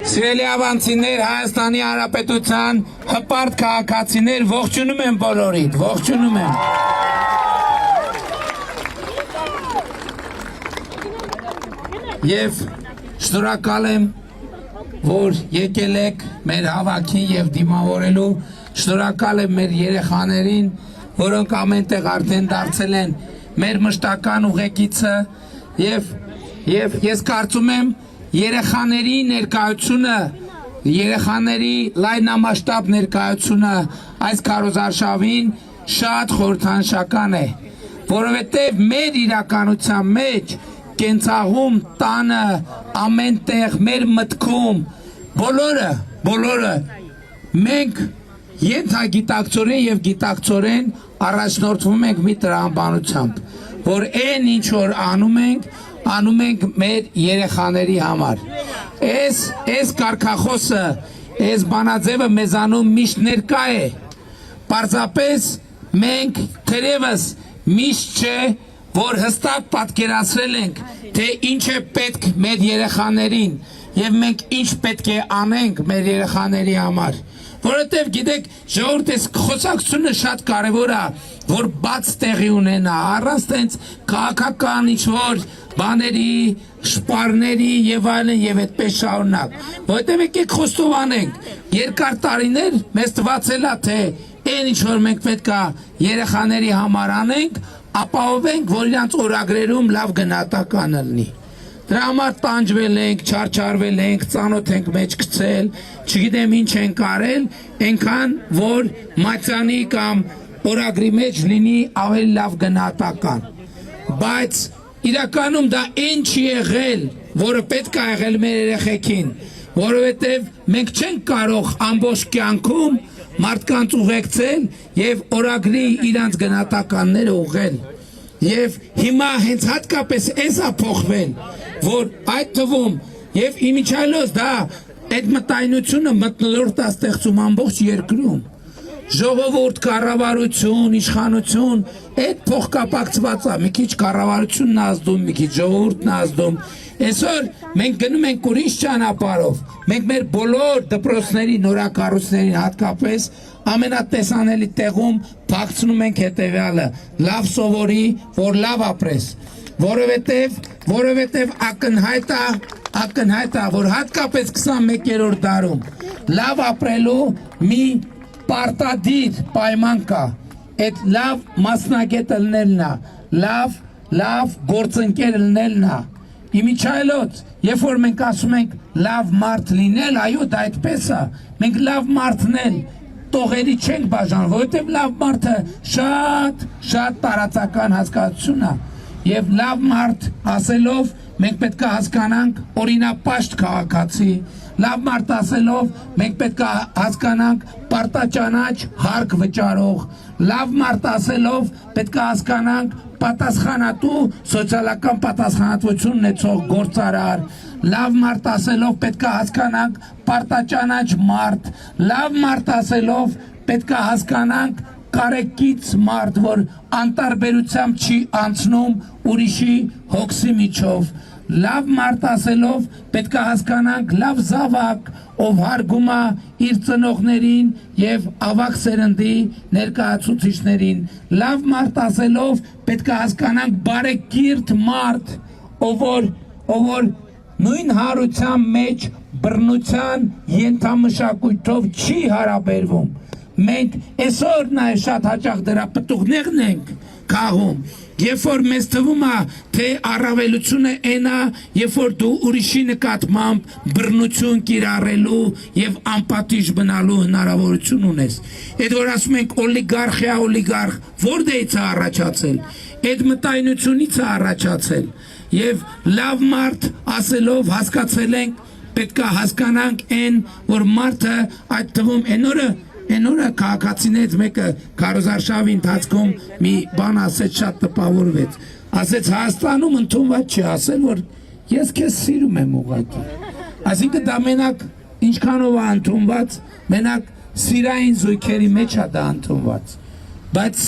Սիրելի ավանցիներ, Հայաստանի Հանրապետության հպարտ քաղաքացիներ, ողջունում եմ բոլորիդ, ողջունում եմ։ Եվ շնորհակալ եմ, որ եկել եք մեր հավաքին եւ դիմավորելու, շնորհակալ եմ մեր երեխաներին, որոնք ամենտեղ արդեն դարձել են մեր մշտական ուղեկիցը եւ ես կարծում եմ երեխաների ներկայությունը, երեխաների լայնամասշտաբ ներկայությունը այս քարոզարշավին շատ խորհրդանշական է, որովհետև մեր իրականության մեջ կենցաղում, տանը, ամենտեղ, մեր մտքում, բոլորը մենք ենթագիտակցորեն եւ գիտակցորեն առաջնորդվում ենք մի տրամաբանությամբ, որ այն ինչ որ անում ենք մեր երեխաների համար։ Այս կարգախոսը, այս բանաձևը մեզանում միշտ ներկա է։ Պարզապես մենք թերևս միշտ չէ, որ հստակ պատկերացրել ենք, թե ինչ է պետք մեր երեխաներին եւ մենք ինչ պետք է անենք մեր երեխաների համար։ Որովհետև գիտեք, ժողովուրդ, այս խոսակցությունը շատ կարևոր է, որ բաց տեղի ունենա, առանց տենց քաղաքական ինչ-որ բաների, շպարների եւ այլն եւ այդպես շարունակ։ Որովհետև եկեք խոստովանենք, երկար տարիներ մեզ թվացել է, թե այն ինչ որ մենք պետք է երեխաների համար անենք, ապահովենք, որ իրանց օրագրերում լավ գնահատական լինի։ Դրա համար տանջվել ենք, չարչարվել ենք, ծանոթ ենք մեջ գցել, չգիտեմ ինչ ենք արել, այնքան որ մատյանի կամ օրագրի մեջ լինի ավելի լավ գնահատական։ Բայց իրականում դա այն չի եղել, որը պետք է եղել մեր երեխեքին, որովհետև մենք չենք կարող ամբողջ կյանքում մարդկանց ուղեկցել եւ օրագրի իրանց գնահատականները ուղղել։ Եվ հիմա հենց հատկապես էս է փոխվել, որ այդ թվում եւ իմիջիայլոց դա այդ մտայնությունը մթնոլորտ է ստեղծում ամբողջ երկրում։ Ժողովուրդ, կառավարություն, իշխանություն, այդ փոխկապակցված է, մի քիչ կառավարությունն ազդում, մի քիչ ժողովուրդն ազդում։ Այսօր մենք գնում ենք ուրիշ ճանապարհով։ Մենք մեր բոլոր դպրոցների նորակառույցներին հատկապես ամենատեսանելի տեղում փակցնում ենք հետևյալը՝ լավ սովորի, որ լավ ապրես, որովհետև ակնհայտ է, որ հատկապես 21-րդ դարում լավ ապրելու մի պարտադիր պայման կա, այդ լավ մասնագետ լինելն է, լավ գործընկեր լինելն է։ Իմիջիայլոց, երբ որ մենք ասում ենք լավ մարդ լինել, այո, դա այդպես է, մենք լավ մարդն էլ տողերի չենք բաժանում, որովհետև լավ մարդը շատ տարածական հասկացություն է, եւ լավ մարդ ասելով մենք պետք է հասկանանք օրինապաշտ քաղաքացի, լավ մարդ ասելով մենք պետք է հասկանանք պարտաճանաչ հարկ վճարող, լավ մարդ ասելով պետք է հասկանանք պատասխանատու սոցիալական պատասխանատվություն ունեցող գործարար, լավ մարդ ասելով պետք է հասկանանք պարտաճանաչ մարդ, լավ մարդ ասելով պետք է հասկանանք կարեկից մարդ, որ անտարբերությամբ չի անցնում ուրիշի հոգսի միջով, լավ մարդ ասելով պետք է հասկանանք լավ զավակ, ով հարգում է իր ծնողներին եւ ավակ սերնդի ներկայացուցիչներին, լավ մարդ ասելով պետք է հասկանանք բարեկիրթ մարդ, ով որ նույն հարության մեջ բռնության ենթամշակույթով չի հարաբերվում։ Մենք այսօր նաև շատ հաճախ դրա պտուղներն ենք քաղում, երբ որ մեզ թվում է, թե առավելությունը այն է, երբ որ դու ուրիշի նկատմամբ բռնություն կիրառելու եւ անպատիժ մնալու հնարավորություն ունես։ Այդ որ ասում ենք օլիգարխիա, որտեղից է առաջացել, այդ մտայնությունից է առաջացել եւ լավ մարդ ասելով հասկացել ենք, պետք է հասկանանք այն, որ մարդը այդ թվում Այն օրը քաղաքացիներից մեկը քարոզարշավի ընթացքում մի բան ասեց, շատ տպավորվեց։ Ասեց Հայաստանում ընդունված չի, ասել որ ես քեզ սիրում եմ ուղղակի։ Այսինքն դա մենակ ինչքանով է ընդունված, մենակ սիրային զույգերի մեջ է դա ընդունված։ Բայց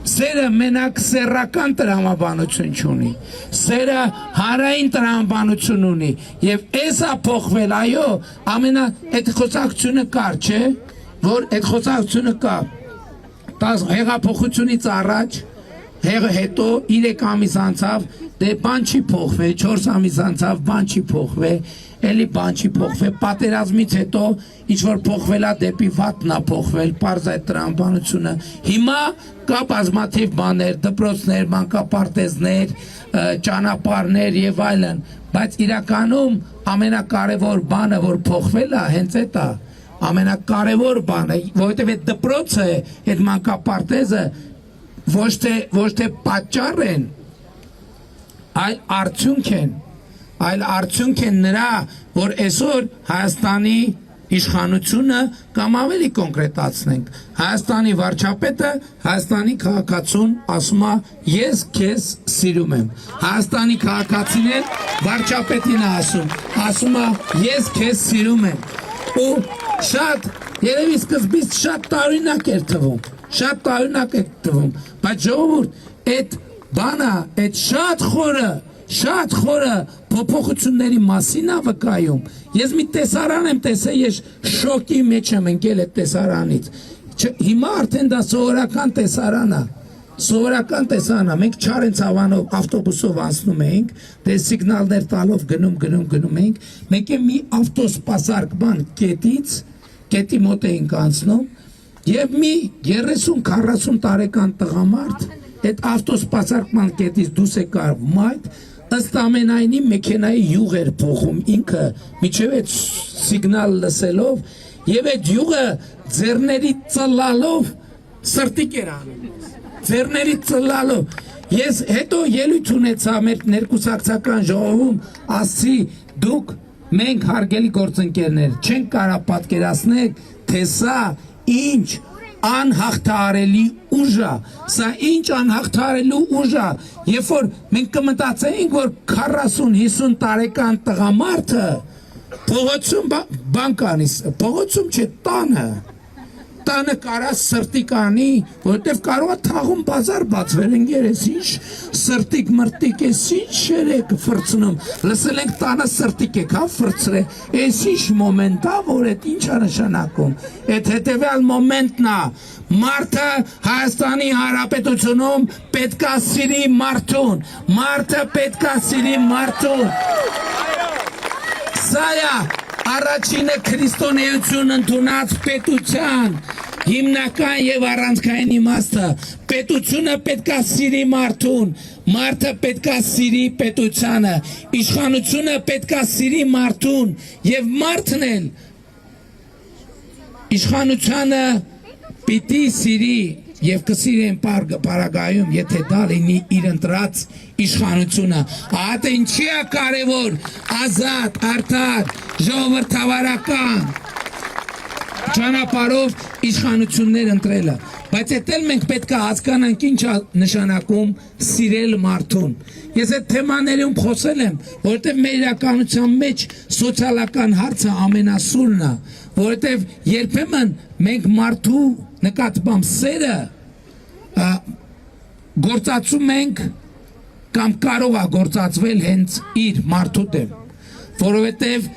Սերը մենակ սեռական տրամաբանություն չունի, սերը հարային տրամաբանություն ունի, և էսա փոխվել, այո, այդ խոսակցությունը կար, չէ, որ այդ խոսակցությունը կա, հեղափոխությունից առաջ, հետո 3 ամիս անցավ, դե բան չի փոխվել, 4 ամիս անցավ, բան չի փոխվել, էլի բան չի փոխվել, պատերազմից հետո ինչ-որ փոխվել է դեպի վատն է փոխվել, պարզ այդ տրամաբանությունը, հիմա կա բազմաթիվ բաներ, դպրոցներ, մանկապարտեզներ, ճանապարհներ եւ այլն, բայց իրականում ամենակարևոր բանը, որ փոխվել է, հենց այդ է, ամենակարևոր բանը, որովհետեւ այդ դպրոցը, այդ մանկապարտեզը ոչ թե պատճառ են, այլ արդյունք են նրա, որ այսօր Հայաստանի իշխանությունը կամ ավելի կոնկրետացնենք, Հայաստանի վարչապետը, Հայաստանի քաղաքացուն ասում է ես քեզ սիրում եմ, Հայաստանի քաղաքացին էլ վարչապետին է ասում է ես քեզ սիրում եմ, ու շատ երևի սկզբից շատ տարօրինակ էր թվում, բայց ժողովուրդ, այդ բանը, այդ շատ խորը փոփոխությունների մասին է վկայում, ես մի տեսարան եմ տեսել, ես շոկի մեջ եմ ընկել այդ տեսարանից, հիմա արդեն դա սովորական տեսարան է, մենք Չարենց Ավանով ավտոբուսով անցնում էինք, դե սիգնալներ տալով գնում էինք, մենք մի ավտոսպասարկման կետի մոտ էինք անցնում, և մի 30-40 տարեկան տղամարդ այդ ավտոսպասարկման կետից դուրս եկավ մայթ, ըստ ամենայնի մեքենայի յուղ էր փոխում ինքը միջև այդ սիգնալ լսելով և այդ յուղը ձեռներից ծլլալով սրտիկ էր անում, ես հետո ելույթ ունեցա մեր ներկուսակցական ժողովում, ասացի դուք մենք հարգելի գործընկերներ չենք կարող պատկերացնել, թե սա ինչ անհաղթահարելի ուժ է, սա ինչ անհաղթահարելի ուժ է, երբ որ մենք կմտածեինք, որ 40-50 տարեկան տղամարդը փողոցում բան կանի, փողոցում չէ, տանը կարա սրտիկ անի, որովհետև կարող է թաղում բազար բացվել, ընկերես, ինչ սրտիկ մրտիկ ես, ինչ շերեք ֆրցնում, լսել ենք տանը սրտիկ եք, հա ֆրցրե, ես ինչ մոմենտ է, որ այդ ինչ է նշանակում, այդ հետևյալ մոմենտն է, մարդը Հայաստանի Հանրապետությունում պետք է սիրի մարդուն, մարդը պետք է սիրի մարդուն, սա է առաջինը քրիստոնեություն ընդունած պետության հիմնական եւ առանցքային իմաստը, պետությունը պետք է սիրի մարդուն, մարդը պետք է սիրի պետությանը, իշխանությունը պետք է սիրի մարդուն եւ մարդն էլ իշխանությանը պիտի սիրի եւ կսիրեն պարագայում, եթե դա լինի իր ընտրած իշխանությունը, ահա թե ինչի է կարևոր ազատ, արդար, ժողովրդավարական ճանապարհով իշխանություններ ընտրելը, բայց այդ էլ մենք պետք է հասկանանք ինչ է նշանակում սիրել մարդուն, ես այդ թեմաներում խոսել եմ, որովհետև մեր իրականության մեջ սոցիալական հարցը ամենասուրն է, որովհետև երբեմն մենք մարդու նկատմամբ սերը գործածում ենք կամ կարող է գործածվել հենց իր մարդու դեմ, որովհետև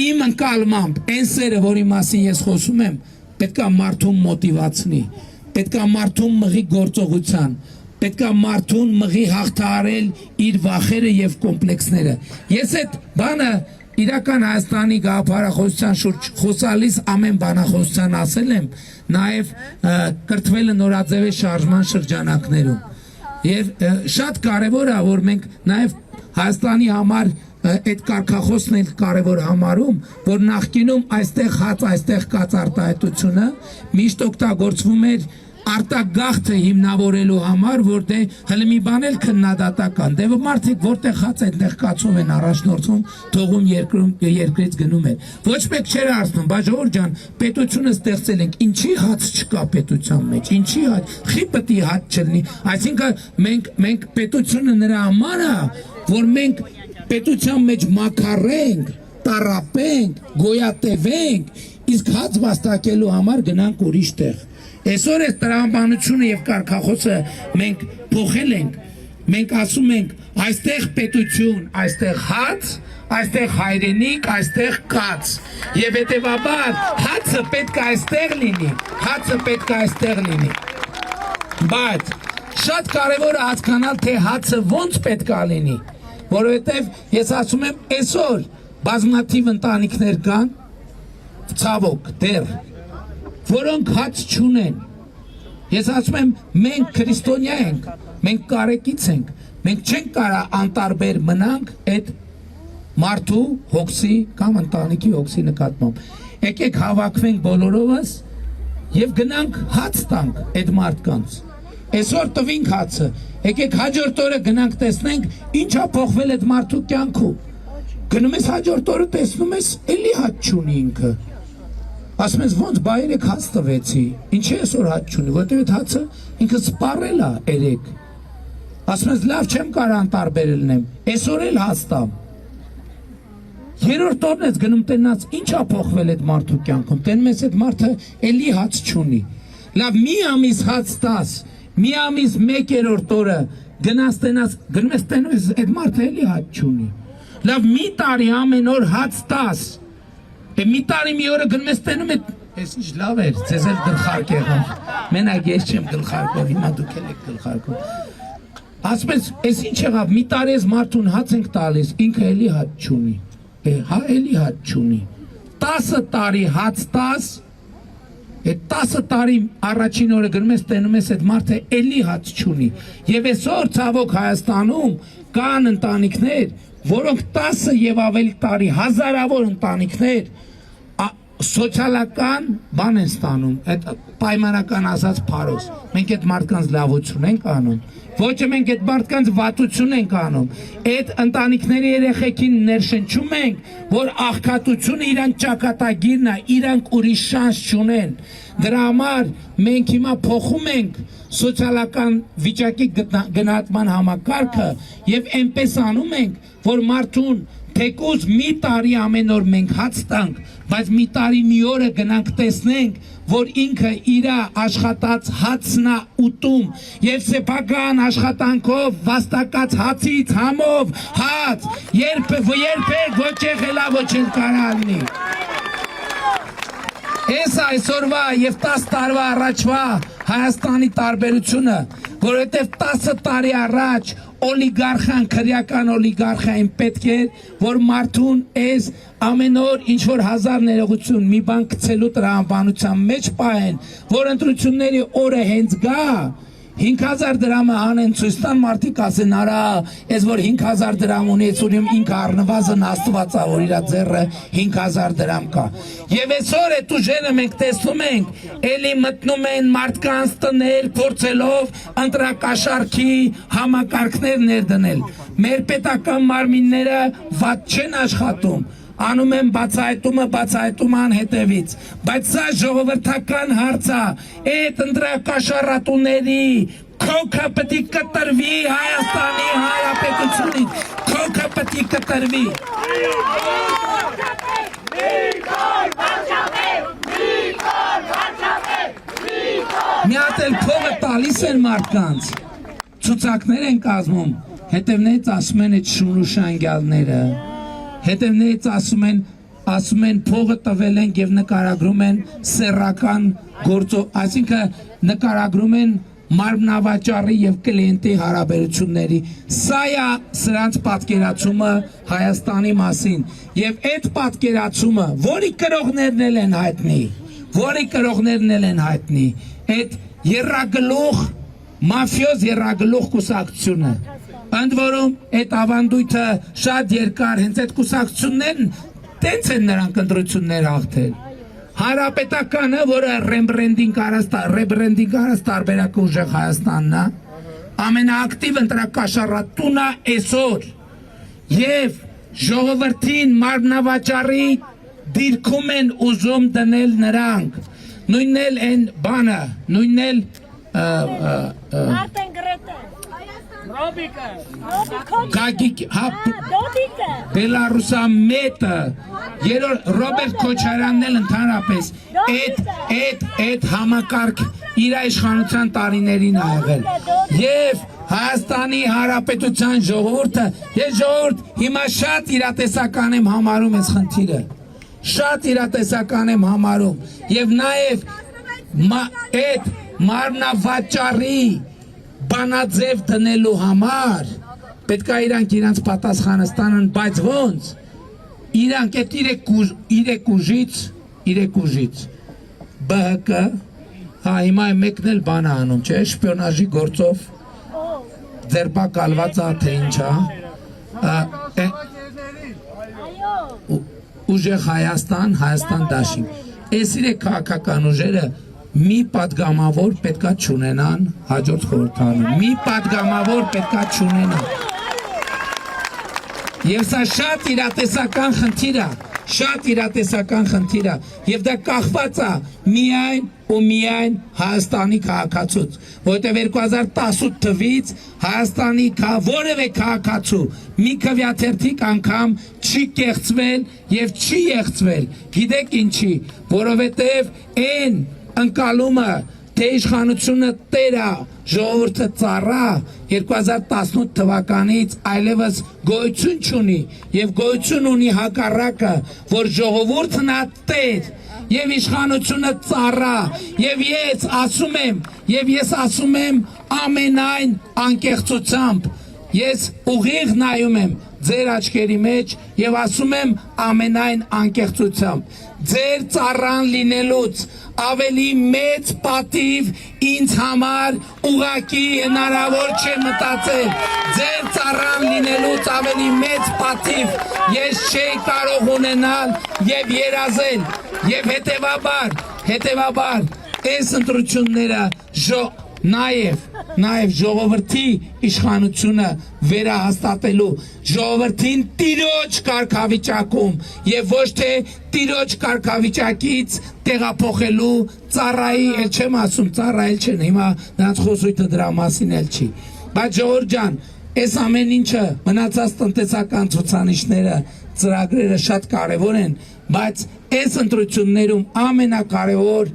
իմ ընկալմամբ այն սերը, որի մասին ես խոսում եմ, պետք է մարդուն մոտիվացնի, պետք է մարդուն մղի գործողության, պետք է մարդուն մղի հաղթահարել իր վախերը եւ կոմպլեքսները, ես այդ բանը իրական Հայաստանի գաղափարախոսության շուրջ խոսալիս ամեն բանախոսության ասել եմ, նաև կրթվելը նորաձևի շարժման շրջանակներում եւ շատ կարեւոր է, որ մենք նաև Հայաստանի համար այդ կարգախոսն էլ կարևոր համարում, որ նախկինում այստեղ կաց արտահայտությունը միշտ օգտագործվում էր արտագաղթը հիմնավորելու համար, որտեղ հələ մի բան էլ քննադատական, դե մարդիկ որտեղ հաց այդտեղ կացով են առաջնորդվում, թողում երկրից գնում են։ Ոչ մեկ չէր հարցնում, բա ժողովուրդ ջան, պետությունը ստեղծել ենք, ինչի հաց չկա պետության մեջ, ինչի հաց, խի պետք է հաց չլինի, այսինքն մենք պետությունը նրա համար է, որ մենք պետության մեջ մաքարենք, տարապենք, գոյատևենք, իսկ հաց վաստակելու համար գնանք ուրիշ տեղ։ Այսօր այս տրամաբանությունը եւ կարգախոսը մենք փոխել ենք, մենք ասում ենք այստեղ պետություն, այստեղ հաց, այստեղ հայրենիք, այստեղ կաց եւ հետեւաբար հացը պետք է այստեղ լինի, հացը պետք է այստեղ լինի։ Բայց շատ կարևոր է հասկանալ, թե հացը ոնց պետք է լինի, որովհետեւ ես ասում եմ այսօր բազմաթիվ ընտանիքներ կան, ցավոք դեռ, որոնք հաց չունեն։ Ես ասում եմ, մենք քրիստոնյա ենք, մենք կարեկից ենք, մենք չենք կարող անտարբեր մնանք այդ մարդու հոգսի կամ ընտանիքի հոգսի նկատմամբ։ Եկեք հավաքվենք բոլորովս եւ գնանք հաց տանք այդ մարդկանց։ Այսօր տվինք հացը, եկեք հաջորդ օրը գնանք տեսնենք ինչա փոխվել այդ մարդու կյանքում։ Գնում ես հաջորդ օրը տեսնում ես էլի հաց չունի ինքը։ Ասում ես ոնց բայր եք հաց տվեցի, ինչի այսօր հաց չունի, որտեղ այդ հացը ինքը սպառել է երեք։ Ասում ես լավ չեմ կարող անտարբեր լինեմ, այսօր էլ հաց տամ։ Երրորդ օրն ես գնում տենաց ինչա փոխվել այդ մարդու կյանքում, տենում ես այդ մարդը էլի հաց չունի։ Լավ մի ամիս հաց տաս, մի ամիս 1/3 օրը գնաս տենաց, գնում ես տենում ես այդ մարդը էլի հաց չունի։ Լավ մի տարի ամեն օր հաց տաս, մի տարի մի օրը գնում ես տենում ես, ես ինչ լավ էր, ձեզ էլ գլխարկ եղավ, մենակ ես չեմ գլխարկով, հիմա դուք էլ եք գլխարկով։ Ասում ես, ես ինչ եղավ, մի տարի ես մարդուն հաց ենք տալիս, ինքը էլի հաց չունի, հա էլի հաց չունի, 10 տարի հաց տաս, այդ 10 տարի առաջին օրը գնում ես տենում ես այդ մարդը էլի հաց չունի, եւ այսօր ցավոք Հայաստանում կան ընտանիքներ, որոնք 10 եւ ավելի տարի, հազարավոր ընտանիքներ սոցիալական բան են ստանում, այդ պայմանական ասած փարոս։ Մենք այդ մարդկանց լավություն ենք անում, ոչ մենք այդ մարդկանց վատություն ենք անում։ Այդ ընտանիքների երեխեքին ներշնչում ենք, որ աղքատությունը իրանք ճակատագիրն է, իրանք ուրիշ շանս չունեն։ Դրա համար մենք հիմա փոխում ենք սոցիալական վիճակի գնահատման համակարգը եւ այնպես անում ենք, որ մարդուն թեկուզ մի տարի ամեն օր մենք հաց տանք, բայց մի տարի մի օրը գնանք տեսնենք, որ ինքը իր աշխատած հացն է ուտում եւ սեփական աշխատանքով վաստակած հացից համով հաց երբեք ոչ եղելա ոչ էլ կարա լինի։ Այս այսօրվա եւ 10 տարվա առաջվա Հայաստանի տարբերությունը, որովհետեւ 10 տարի առաջ օլիգարխան, քրեական օլիգարխային պետք էր, որ մարդուն այս ամեն օր ինչ որ 1000 ներողություն մի բան գցելու տրամաբանության մեջ պահեն, որ ընտրությունների օրը հենց գա 5000 դրամը անեն ցույց տան մարդիկ ասեն արա, այս որ 5000 դրամ ունի, ունիմ ինքը առնվազն Աստվածա, որ իր ձեռը 5000 դրամ կա։ Եվ այսօր այդ ուժերը մենք տեսնում ենք, էլի մտնում են մարդկանց տներ, փորձելով ընտրակաշարքի համակարգներ ներդնել։ Մեր պետական մարմինները վատ չեն աշխատում, անում են բացահայտումը անհետևից, բայց սա ժողովրդական հարց է, այդ ընտրակաշառատուների քոքը պետք է կտրվի Հայաստանի Հանրապետությունից, քոքը պետք է կտրվի։ Մի հատ էլ փողը տալիս են մարդկանց, ցուցակներ են կազմում, հետևներից ասում են այդ շունուշանգյալները, հետևներից ասում են փողը տվել են եւ նկարագրում են սեռական գործով, այսինքն նկարագրում են մարմնավաճառի եւ կլիենտի հարաբերությունների։ Սա է սրանց պատկերացումը Հայաստանի մասին եւ այդ պատկերացումը, որի կրողներն են հայտնի, այդ երրագլուխ մաֆիոզ երրագլուխ կուսակցությունը։ Ընդ որում այդ ավանդույթը շատ երկար, հենց այդ կուսակցություններն տենց են նրանք ընտրություններ հաղթել։ Հանրապետականը, որը ռեբրենդինգ արած տարբերակը ուժեղ Հայաստանն է, ամենաակտիվ ընտրակաշառատուն է այսօր եւ ժողովրդին մարմնավաճառի դիրքում են ուզում դնել նրանք, նույնն էլ այն բանը, նույնն էլ Գագիկ Բելարուսա մետը Ռոբերտ Քոչարյանն էլ ընդհանրապես այդ համակարգ իր իշխանության տարիներին ա եղել եւ Հայաստանի Հանրապետության ժողովուրդը ես ժողովուրդ հիմա շատ իրատեսական եմ համարում այս խնդիրը շատ իրատեսական եմ համարում եւ նաեւ այդ մարմնավաճառի բանաձև դնելու համար պետք է իրանք պատասխանը ստանան, բայց ոնց իրանք այդ իրեք ուժից ԲՀԿ հիմա մեկն էլ բան է անում, չէ, շպիոնաժի գործով ձերբակալված է թե ինչա ուժեղ Հայաստան դաշինք այս իրեք քաղաքական ուժերը մի պատգամավոր պետքա չունենան հաջորդ խորհրդարանում մի պատգամավոր պետքա չունենան եւ սա շատ իրատեսական խնդիր է եւ դա կախված է միայն ու միայն Հայաստանի քաղաքացուց որտեղ 2018 թվից Հայաստանի որևէ քաղաքացու մի քվեաթերթիկ անգամ չի կեղծվել եւ չի եղծվել գիտեք ինչի որովհետեւ այն ընկալումը թե իշխանությունը տերա ժողովուրդը ծառա 2018 թվականից այլևս գոյություն չունի եւ գոյություն ունի հակառակը որ ժողովուրդն է տեր եւ իշխանությունը ծառա եւ ես ասում եմ ամենայն անկեղծությամբ ես ուղիղ նայում եմ ձեր աչքերի մեջ եւ ասում եմ ամենայն անկեղծությամբ ձեր ծառան լինելուց ավելի մեծ պատիվ ինձ համար ուղակի հնարավոր չէ մտածել ձեր ծառան լինելուց ավելի մեծ պատիվ ես չէի կարող ունենալ եւ երազել եւ հետեւաբար այս ընտրությունները նաեւ ժողովրդի իշխանությունը վերահաստատելու ժողովրդին տիրոջ կարգավիճակում եւ ոչ թե տիրոջ կարգավիճակից տեղափոխելու ծառայի էլ չեմ ասում ծառայել չեն հիմա նրանց խոսույթը դրա մասին էլ չի բայց ժողովուրդ ջան այս ամեն ինչը մնացած տնտեսական ցուցանիշները ծրագրերը շատ կարեւոր են բայց այս ընտրություններում ամենակարևոր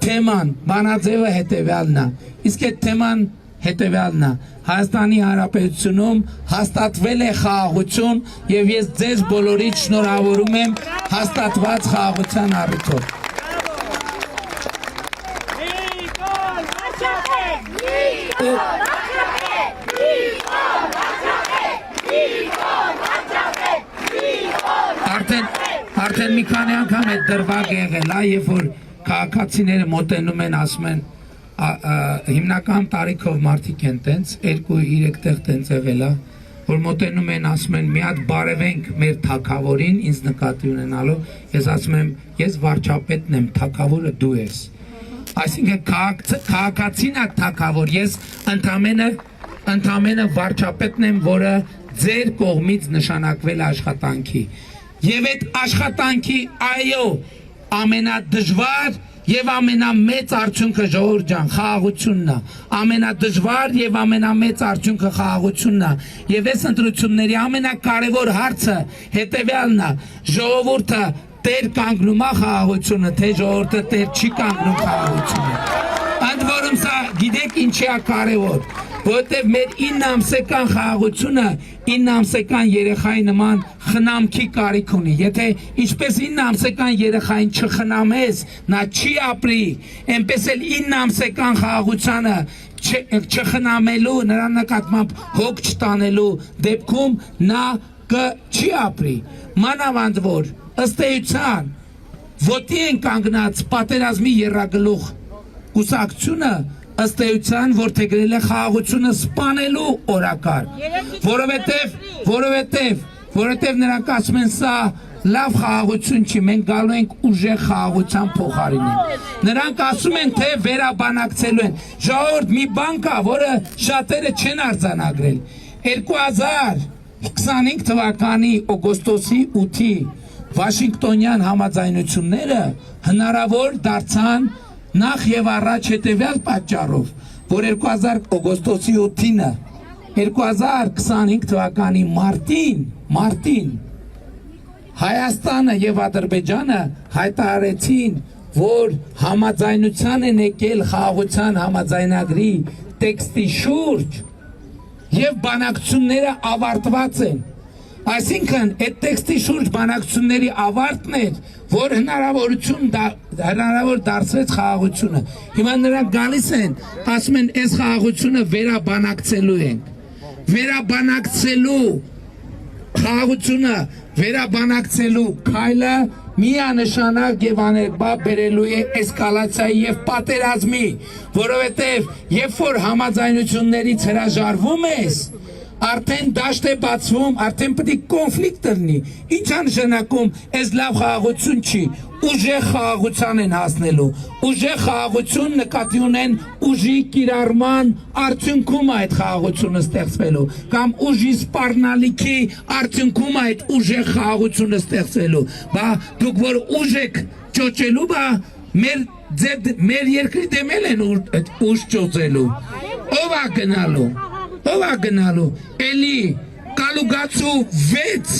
թեման բանաձևը հետեւյալն է իսկ այդ թեման հետեւյալն է Հայաստանի Հանրապետությունում հաստատվել է խաղաղություն եւ ես ձեզ բոլորիդ շնորհավորում եմ հաստատված խաղաղության առիթով Արդեն մի քանի անգամ այդ դրվագ եղել է երբ որ քաղաքացիները մոտենում են ասում են հիմնական տարիքով մարդիկ են տենց 2-3 տեղ տենց եղել է որ մոտենում են ասում են մի հատ բարևենք մեր թագավորին ինձ նկատի ունենալով ես ասում եմ ես վարչապետն եմ թագավորը դու ես այսինքն քաղաքացին է թագավոր ես ընդամենը վարչապետն եմ որը ձեր կողմից նշանակվել աշխատանքի եւ այդ աշխատանքի այո ամենադժվար եւ ամենամեծ արդյունքը ժողովուրդ ջան խաղաղությունն է ամենադժվար եւ ամենամեծ արդյունքը խաղաղությունն է եւ այս ընտրությունների ամենակարևոր հարցը հետեւյալն է ժողովուրդը տեր կանգնում է խաղաղությունը թե ժողովուրդը տեր չի կանգնում խաղաղությունը ընդ որում սա գիտեք ինչի է կարևոր որտեղ մեր 9 ամսական խաղաղությունը 9 ամսական երեխայի նման խնամքի կարիք ունի եթե ինչպես 9 ամսական երեխային չխնամես նա չի ապրի այնպես էլ 9 ամսական խաղաղությանը չխնամելու նրա նկատմամբ հոգ չտանելու դեպքում նա չի ապրի մանավանդ որ ըստ էության ոտի են կանգնած պատերազմի եռագլուխ կուսակցությունը ըստ էության որդեգրել է խաղաղությունը սպանելու օրակարգ որովհետև նրանք ասում են սա լավ խաղաղություն չի մենք գալու ենք ուժեղ խաղաղության փոխարինենք նրանք ասում են թե վերաբանակցելու են ժողովուրդ մի բան կա որը շատերը չեն արձանագրել 2025 թվականի օգոստոսի 8-ի Վաշինգտոնյան համաձայնությունները հնարավոր դարձան նախ եւ առաջ հետեւյալ պատճառով որ 2000 օգոստոսի 8-ին 2025 թվականի մարտին Հայաստանը եւ Ադրբեջանը հայտարարեցին, որ համաձայնության են եկել խաղաղության համաձայնագրի տեքստի շուրջ եւ բանակցությունները ավարտված են։ Այսինքն այդ տեքստի շուրջ բանակցությունների ավարտն էր, որ հնարավոր դարձրեց խաղաղությունը։ Հիմա նրանք գալիս են, ասում են, այս խաղաղությունը վերաբանակցելու ենք։ Խաղաղությունը վերաբանակցելու քայլը միանշանակ եւ աներկբա բերելու է էսկալացիայի եւ պատերազմի, որովհետեւ երբ որ համաձայնություններից հրաժարվում ես, արդեն դաշտ է բացվում, արդեն պետք է կոնֆլիկտ լինի։ Ինչ է նշանակում, այս լավ խաղաղություն չի, ուժեղ խաղաղության են հասնելու։ Ուժեղ խաղաղություն նկատի ունեն ուժի կիրառման արդյունքում այդ խաղաղությունը ստեղծվելու, կամ ուժի սպառնալիքի արդյունքում այդ ուժեղ խաղաղությունը ստեղծվելու։ Բա դուք որ ուժ եք ճոճելու, բա մեր երկրի դեմել են ուժ ճոճելու։ Ով է գնալու, էլի կալուգացու 6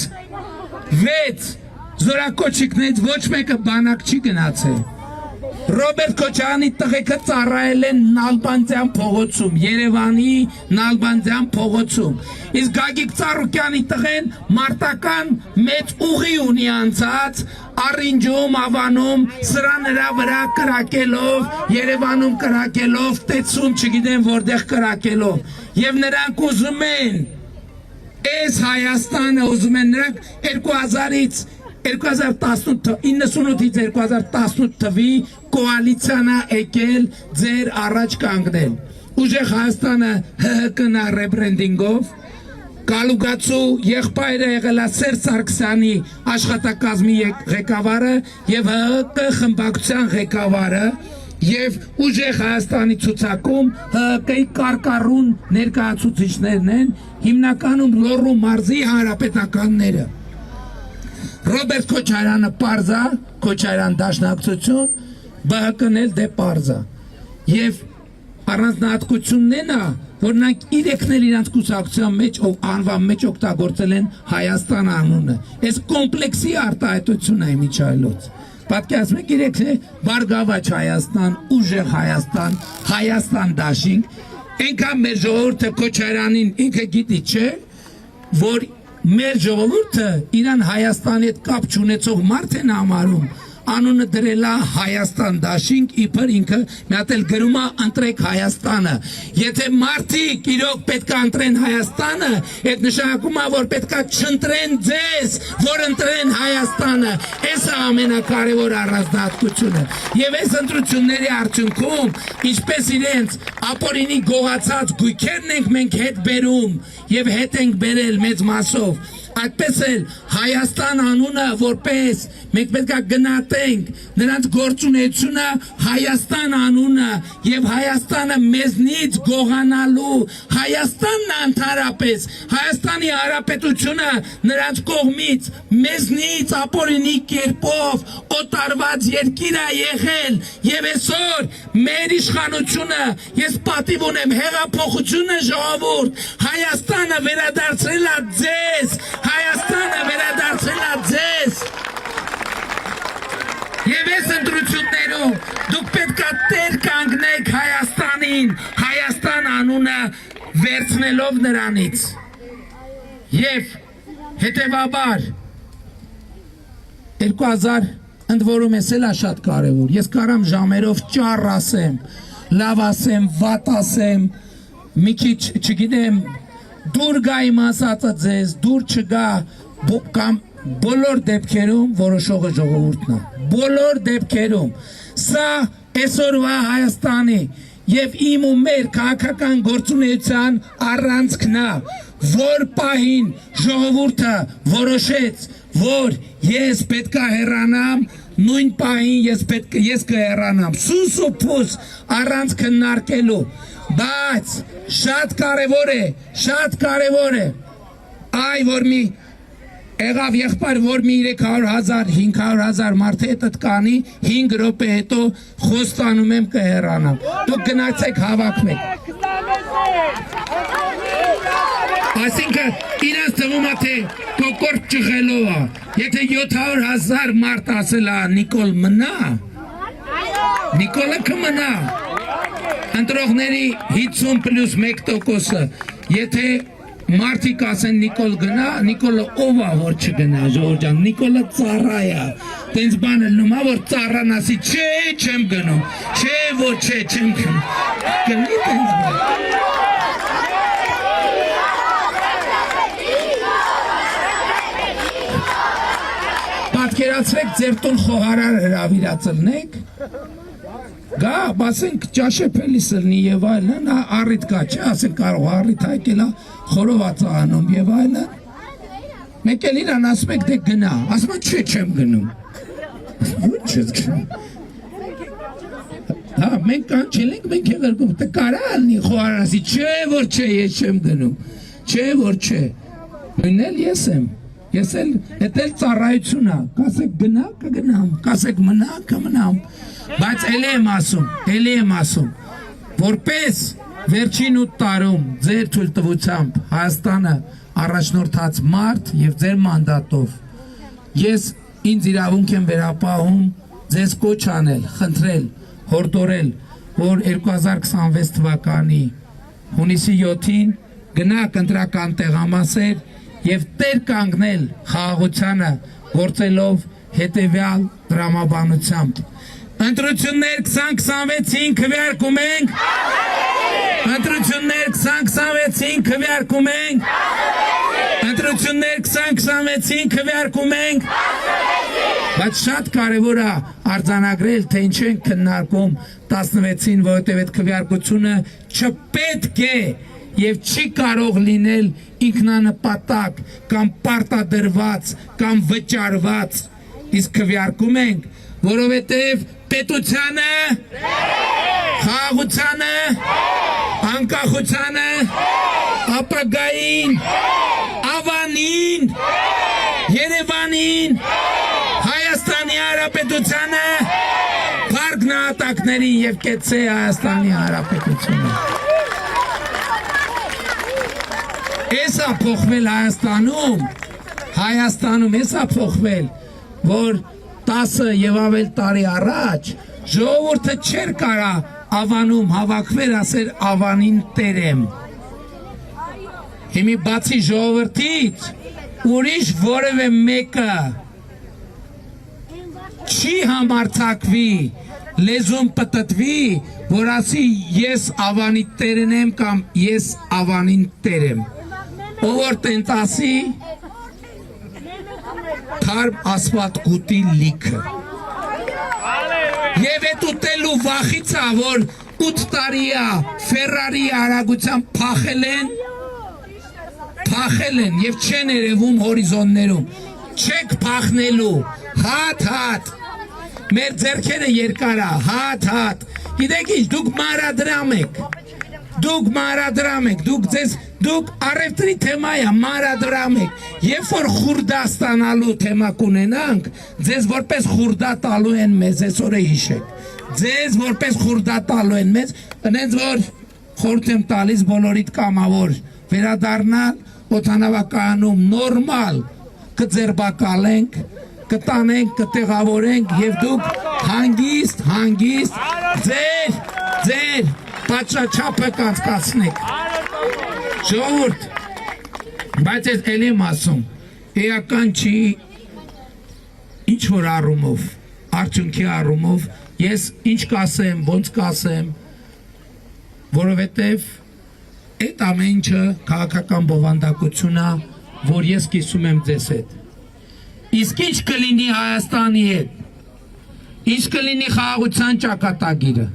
զորակոչիկներից ոչ մեկը բանակ չի գնացել։ Ռոբերտ Քոչարյանի տղեկը ծառայել են Նալբանդյան փողոցում, Երևանի Նալբանդյան փողոցում։ Իսկ Գագիկ Ծառուկյանի տղեն մարտական մեծ ուղի ունի անցած, Առինջում, Ավանում, սրա նրա վրա կրակելով, Երևանում կրակելով, Տեցում չգիտեմ որտեղ կրակելով։ Եւ նրանք ուզում են, այս Հայաստանը ուզում են, նրանք 98-ից 2018 թվի կոալիցիան է եկել ձեր առաջ կանգնել։ Ուժեղ Հայաստանը ՀՀԿ-նա ռեբրենդինգով, Կալուգացու եղբայրը եղել է Սերժ Սարգսյանի աշխատակազմի ղեկավարը եւ ՀՀԿ խմբակցության ղեկավարը եւ ուժեղ Հայաստանի ցուցակում ՀՀԿ-ի կարկառուն ներկայացուցիչներն են, հիմնականում Լոռու մարզի հանրապետականները։ Ռոբերտ Քոչարյանը պարզա, Քոչարյան դաշնակցություն, ԲՀԿ-ն էլ դե պարզա։ Եվ առանձնահատկությունն է նա, որ նրանք իրեքներ իրանց կուսակցության մեջ անվան մեջ օգտագործել են Հայաստան անունը։ Այս կոմպլեքսի արտահայտությունն է միջայլոց։ Պատկերացնում եք իրեքն է Բարգավաճ Հայաստան, ուժեղ Հայաստան, Հայաստան դաշինք, այնքան մեր ժողովուրդը Քոչարյանին ինքը գիտի չէ, որ մեր ժողովուրդը իրան Հայաստանի հետ կապ չունեցող մարդ են համարում, անունը դրել է Հայաստան դաշինք, իբր ինքը մի հատ էլ գրում է ընտրեք Հայաստանը։ Եթե մարդիկ իրոք պետք է ընտրեն Հայաստանը, այդ նշանակում է, որ պետք է չընտրեն ձեզ, որ ընտրեն Հայաստանը։ Այս է ամենակարևոր առանձնահատկությունը։ Եվ այս ընտրությունների արդյունքում, ինչպես իրենց ապօրինի գողացած գույքերն ենք մենք հետ բերում եւ հետ ենք բերել մեծ մասով, այդպես էլ Հայաստան անունը որպես մենք պետք է գնահատենք նրանց գործունեությունը Հայաստան անունը եւ Հայաստանը մեզնից գողանալու, Հայաստանն ընդհանրապես, Հայաստանի Հանրապետությունը նրանց կողմից մեզնից ապօրինի կերպով օտարված երկիր է եղել եւ այսօր մեր իշխանությունը, ես պատիվ ունեմ, հեղափոխությունը ժողովուրդ, Հայաստանը վերադարձրել է ձեզ, Հայաստանը վերադարձել է ձեզ։ Եվ այս ընտրություններում դուք պետք է տեր կանգնեք Հայաստանին, Հայաստան անունը վերցնելով նրանից։ Եվ հետևաբար 2000 ընդ որում ես էլ է շատ կարևոր։ Ես կարամ ժամերով ճառ ասեմ, լավ ասեմ, վատ ասեմ, մի քիչ չգիտեմ, դուր գա իմ ասածը ձեզ, դուր չգա, կամ բոլոր դեպքերում որոշողը ժողովուրդն է։ Բոլոր դեպքերում սա այսօրվա Հայաստանի եւ իմ ու մեր քաղաքական գործունեության առանցքն է, որ պահին ժողովուրդը որոշեց, որ ես պետք է հեռանամ, նույն պահին ես կհեռանամ, սուս ու փուս առանց քննարկելու, բայց շատ կարևոր է, այ որ մի եղավ եղբայր, որ մի 300,000, 500,000 մարդ հետդ կանի, 5 րոպե հետո խոստանում եմ կհեռանամ։ Դուք գնացեք հավաքվեք։ Այսինքն իրենց թվում է թե կոկորդ ճղելով է, եթե 700,000 մարդ ասել է Նիկոլ մնա, Նիկոլը կմնա, ընտրողների 50+1%-ը, եթե մարդիկ ասեն Նիկոլ գնա, Նիկոլը ով է որ չգնա, ժողովուրդ ջան, Նիկոլը ծառա է, տենց բան էլ նոմա, որ ծառան ասի, չէ, չեմ գնում, չէ, որ չէ, չեմ գնում, գնի տենց բան։ Պատկերացրեք ձեր տուն խոհարար հրավիրածլնեք, գա, ասենք ճաշեփելիս լնի եւ այլն, առիթ կա, չէ, ասենք կարող առիթ հայկելա խորոված անում եւ այլն։ Մեկ էլ իրան ասում եք դե գնա, ասում է չէ, չեմ գնում։ Ոչ չես գնում։ Հա, մենք կանչել ենք, մենք եղերգում, դե կարա ալնի խոհարասի, չէ, որ չէ, ես չեմ գնում, չէ, որ չէ։ Նույնն էլ ես եմ։ Ես էլ էլ ծառայություն է, կասեք գնա, կգնամ, կասեք մնա, կմնամ, բայց էլի եմ ասում, որպես վերջին 8 տարում ձեր թույլտվությամբ Հայաստանը առաջնորդած մարդ եւ ձեր մանդատով ես ինձ իրավունք եմ վերապահում ձեզ կոչ անել, խնդրել, հորդորել, որ 2026 թվականի հունիսի 7-ին գնաք ընտրական տեղամասեր եւ տեր կանգնել խաղաղությանը գործելով հետեւյալ դրամաբանությամբ ընտրություններ 2026-ին քվեարկում ենք ընտրություններ 2026-ին քվեարկում ենք ընտրություններ 2026-ին քվեարկում ենք բայց շատ կարևոր է արձանագրել թե ինչ են քննարկում 16-ին որովհետեւ այդ քվեարկությունը չպետք է եւ չի կարող լինել ինքնանպատակ կամ պարտադրված կամ վճարված իսկ քվեարկում ենք որովհետեւ պետությանը խաղաղությանը անկախությանը ապագային ավանին Երևանին Հայաստանի Հանրապետությանը փառք նահատակներին եւ կեցե Հայաստանի Հանրապետությունը Էսա փոխվել Հայաստանում էսա փոխվել, որ 10 եւ ավել տարի առաջ ժողովուրդը չէր կարա ավանում հավաքվել ասել ավանին տերեմ։ Հիմի բացի ժողովրդից ուրիշ որևէ մեկը չի համարձակվի լեզուն պտտվի, որ ասի ես ավանի տերն եմ կամ ես ավանին տերեմ։ Ով որ տենց ասի թարմ ասված գուտի լիքը եւ այդ ուտելու վախիցա որ 8 տարիա Ֆերարի արագությամբ փախել են եւ չեն երևում հորիզոններում չեք փախնելու հատ մեր ձեռքերը երկար է հատ գիտեք ինչ դուք մարադրամ եք դուք առևտրի թեմա է մարադրամ եք երբ որ խուրդա ստանալու թեմա կունենանք ձեզ որպես խուրդա տալու են մեզ այսօրը հիշեք ձեզ որպես խուրդա տալու են մեզ այնց որ խորհուրդ եմ տալիս բոլորիդ կամավոր վերադառնալ օդանավակայանում նորմալ կձերբակալենք կտանենք կտեղավորենք եւ դուք հանգիստ ձեր պատշաչափը կանցկացնեք ժողովուրդ բայց ես էլ եմ ասում էական չի ինչ որ առումով արդյունքի առումով ես ինչ կասեմ ոնց կասեմ որովհետեւ այդ ամեն ինչը քաղաքական բովանդակություն է որ ես կիսում եմ ձեզ հետ իսկ ինչ կլինի Հայաստանի հետ ինչ կլինի խաղաղության ճակատագիրը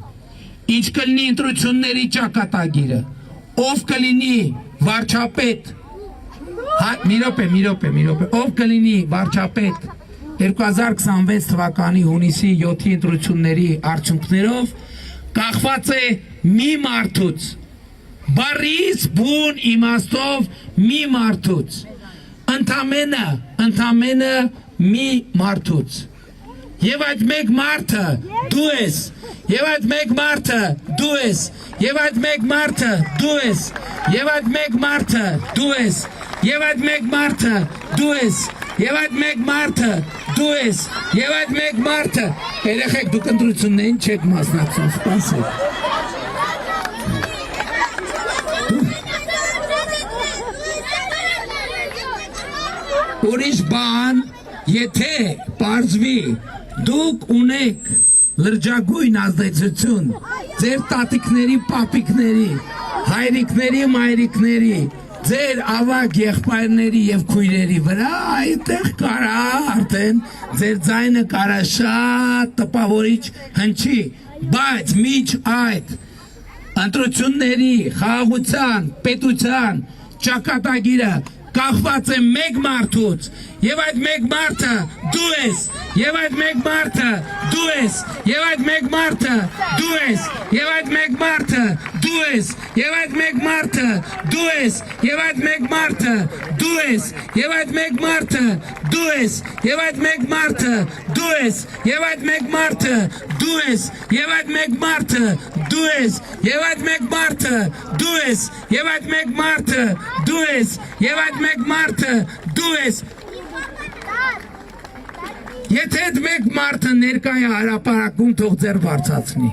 ինչ կլինի ընտրությունների ճակատագիրը ով կլինի վարչապետ մի րոպե ով կլինի վարչապետ 2026 թվականի հունիսի 7-ի ընտրությունների արդյունքներով կախված է մի մարդուց բարիս բուն իմաստով մի մարդուց ընդամենը մի մարդուց Եվ այդ մեկ մարդը դու ես, եւ այդ մեկ մարդը դու ես, եւ այդ մեկ մարդը դու ես, եւ այդ մեկ մարդը դու ես, եւ այդ մեկ մարդը դու ես, եւ այդ մեկ մարդը դու ես, եւ այդ մեկ մարդը երեխեք դուք ընտրություններին չեք մասնակցում, սպասեք։ Ուրիշ բան, եթե պարզվի դուք ունեք լրջագույն ազդեցություն ձեր տատիկների, պապիկների, հայրիկների, մայրիկների, ձեր ավագ եղբայրների եւ քույրերի վրա, այդտեղ կարա արդեն ձեր ձայնը կարա շատ տպավորիչ հնչի, բայց միջ այդ ընտրությունների խաղաղության, պետության ճակատագիրը կախված է մեկ մարդուց, եւ այդ մեկ մարդը դու ես, եւ այդ մեկ մարդը դու ես, եւ այդ մեկ մարդը դու ես, եւ այդ մեկ մարդը դու ես, եւ այդ մեկ մարդը դու ես, եւ այդ մեկ մարդը դու ես, եւ այդ մեկ մարդը դու ես, եւ այդ մեկ մարդը դու ես, եւ այդ մեկ մարդը դու ես, եւ այդ մեկ մարդը դու ես, եւ այդ մեկ մարդը դու ես, եւ այդ մեկ մարդը դու ես, եւ այդ մեկ մարդը դու ես։ Եթե այդ մեկ մարդը ներկա է հրապարակում, թող ձեր բարձրացնի։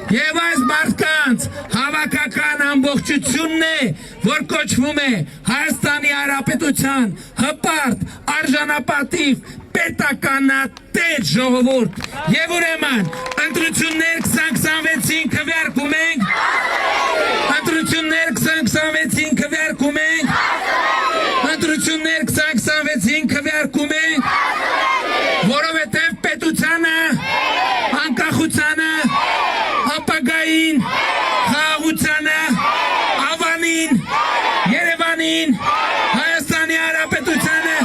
Եվ այս մարդկանց հավաքական ամբողջությունն է, որ կոչվում է Հայաստանի Հանրապետության հպարտ, արժանապատիվ, պետականատեր ժողովուրդ։ Եվ ուրեմն ընտրություններ 2026-ին քվեարկում ենք, ընտրություններ 2026-ին քվեարկում ենք, ընտրություններ 2026-ին քվեարկում ենք, որովհետև պետությանը, անկախությանը, ապագային, խաղաղությանը, Ավանին, Երևանին, Հայաստանի Հանրապետությանը,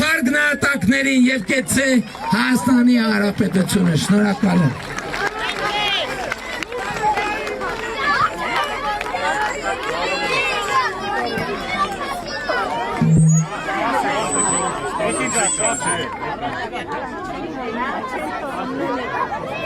քարգնահատակներին եւ կեցե Հայաստանի Հանրապետությունը։ Շնորհակալ եմ։ Gracias.